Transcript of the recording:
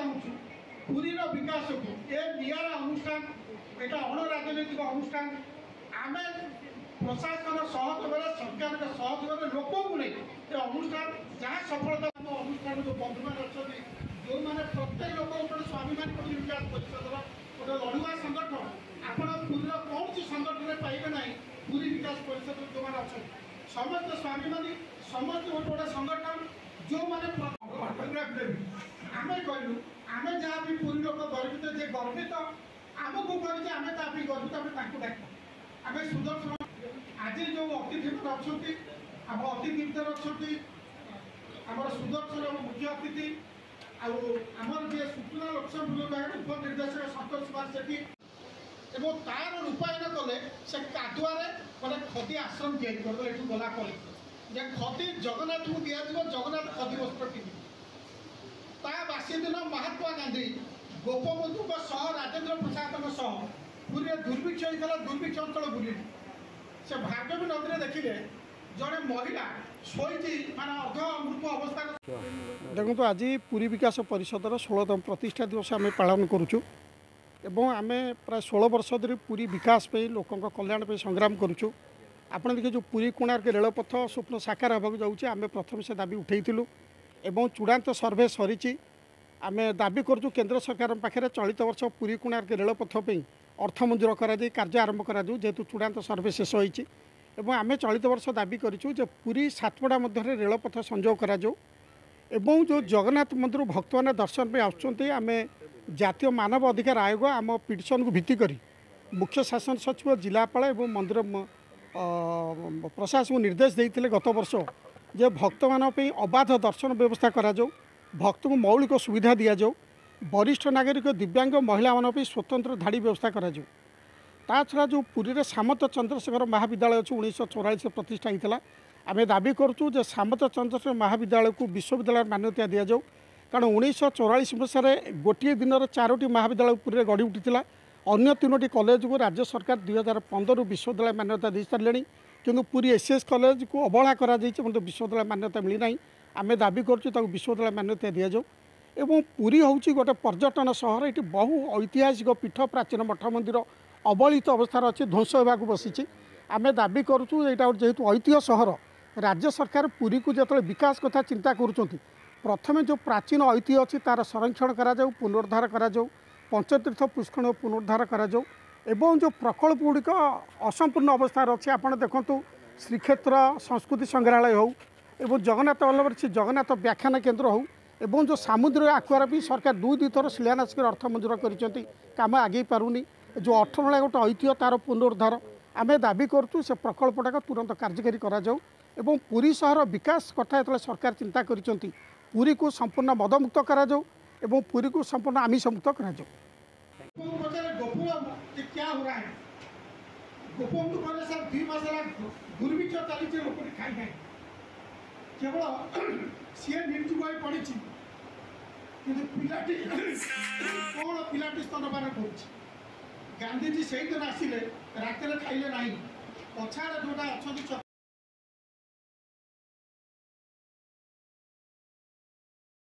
चाहूँ पुरी विकास को ये निरा अनुष्ठान यहाँ अणराजनैतिक अनुष्ठान आम प्रशासन सहयोग सरकार सहयोग लोक को नहीं अनुष्ठान जहाँ सफलता अनुष्ठान जो बंधु मैंने अच्छा जो मैंने प्रत्येक लोक गोटे स्वाभिमान विकास परिषद गोटे लड़ुआ संगठन आपड़ पुरीर कौन सी संगठन पाइबे ना पुरी विकास परिषद जो मैंने अच्छा समस्त स्वाभिमानी समस्त गोटे गोटे संगठन जो मैंने आम कहलु आम जहाँ भी पुरी लोक गर्वित जे गर्वित आमको करें आम गर्वित आम डाक आम सुदर्शन आज जो अतिथि अच्छा आम अतिथि भर अच्छा आम सुदर्शन मुख्य अतिथि आमर जे सूचना लक्ष्य विभाग उपनिर्देशक संतोष कुमार सेठी एवं तार रूपायन कले से कादुआरे गोटे खदी आश्रम तैयारी कर गला खदी जगन्नाथ को दिज्व जगन्नाथ खदी वस्त्र पिंधि ता बासी दिन महात्मा गांधी गोपबंधु राजेंद्र प्रसाद पुरी दुर्भिक्ष होता दुर्भिक्ष अंचल बुले से भार्गवी नदी में देखिले जड़े महिला शोची मान अर्ध अमृत अवस्था। देखो आज पुरी विकास परिषदर 16तम प्रतिष्ठा दिवस आम पालन करुचु एवं आम प्राय 16 वर्ष धरी पुरी विकास पे लोकों कल्याण पे संग्राम करुचु। आपड़ देखिए जो पुरी कोणार्क रेलपथ स्वप्न साकार होगा जाऊँचे आम प्रथम से दाबी उठेलु एवं चूड़ांत सर्वे सरी आम दाबी करुँ केंद्र सरकार पाखे चलित वर्ष पुरी कोणार्क रेलपथ पर अर्थ मंजूर कर कार्य आरंभ कर जेहेतु चूड़ांत सर्वे शेष होती एवं आम चलित वर्ष दाबी करूँ जे पुरी सातपड़ा मध्य रेलपथ संजोग करा एवं जो जगन्नाथ मंदिर भक्त मैंने दर्शन पे आम जातीय मानव अधिकार आयोग आम पिटिशन को भित्ति करी मुख्य शासन सचिव जिलापाल एवं मंदिर प्रशासन को निर्देश देते गत वर्ष जे भक्त मान अबाध दर्शन व्यवस्था करा भक्त को मौलिक सुविधा दि जाऊ वरिष्ठ नागरिक दिव्यांग महिला मान स्वतंत्र धाड़ी व्यवस्था करा ता छड़ा जो पुरी में सामंत चंद्रशेखर महाविद्यालय अच्छे 1944 प्रतिष्ठा होता आम दाबी करूँ जे सामंत चंद्रशेखर महाविद्यालय को विश्वविद्यालय मान्यता दि जाऊ कारण 1944 मसीह गोटे दिन 4टी महाविद्यालय पुरी में गढ़ी उठी अन्य 3टी कॉलेज को राज्य सरकार 2015 विश्वविद्यालय मान्यता दे सारे किंतु पुरी एसएस कॉलेज को अवहेला कर विश्वविद्यालय मान्यता मिलना आम दाबी करूँ विश्वविद्यालय मान्यता दि जाऊ एवं पुरी हूँ गोटे पर्यटन सहर ये बहु ऐतिहासिक पीठ प्राचीन मठ मंदिर अवलित अवस्था अच्छे ध्वंस होगा बसी आम दाबी करूँ यहाँ जेहेतु ऐतिह्य सहर राज्य सरकार पुरी को जो विकास कथा चिंता करुँच प्रथम जो प्राचीन ऐतिह्य अच्छी तार संरक्षण करा पुनरुद्धार करा पंचतीर्थ पुष्कर पुनरुद्धार करा एवं जो प्रकल्प गुड़िक असंपूर्ण अवस्था अच्छे आप देखु श्रीक्षेत्र संस्कृति संग्रहालय हो एवं जगन्नाथ वल्लभ श्री जगन्नाथ व्याख्यान केन्द्र हो एवं जो सामुद्रिक आकुआर भी सरकार 2 थर शिलान्यास कर अर्थ मंजूर कर काम आगे पारुनी जो 18 गोटे ऐतिह्य तार पुनरुद्धार आम दाबी करूँ से प्रकल्पटा तुरंत कार्यकारी करा एवं पुरी सहर विकास कथा जो सरकार चिंता कर पुरी को संपूर्ण मदमुक्त करा एवं पुरी को संपूर्ण आमिष मुक्त करा क्या हो रहा है गोपबंधु कहले सर 2 मास दुर्भिक्ष चली लोक खाई केवल सी निर्जुग पड़ी कि पिलाटी कौन पिलाटी स्तनपान कर गांधीजी से दिन आसिले रात खाइले ना पछाड़ जोटा अच्छा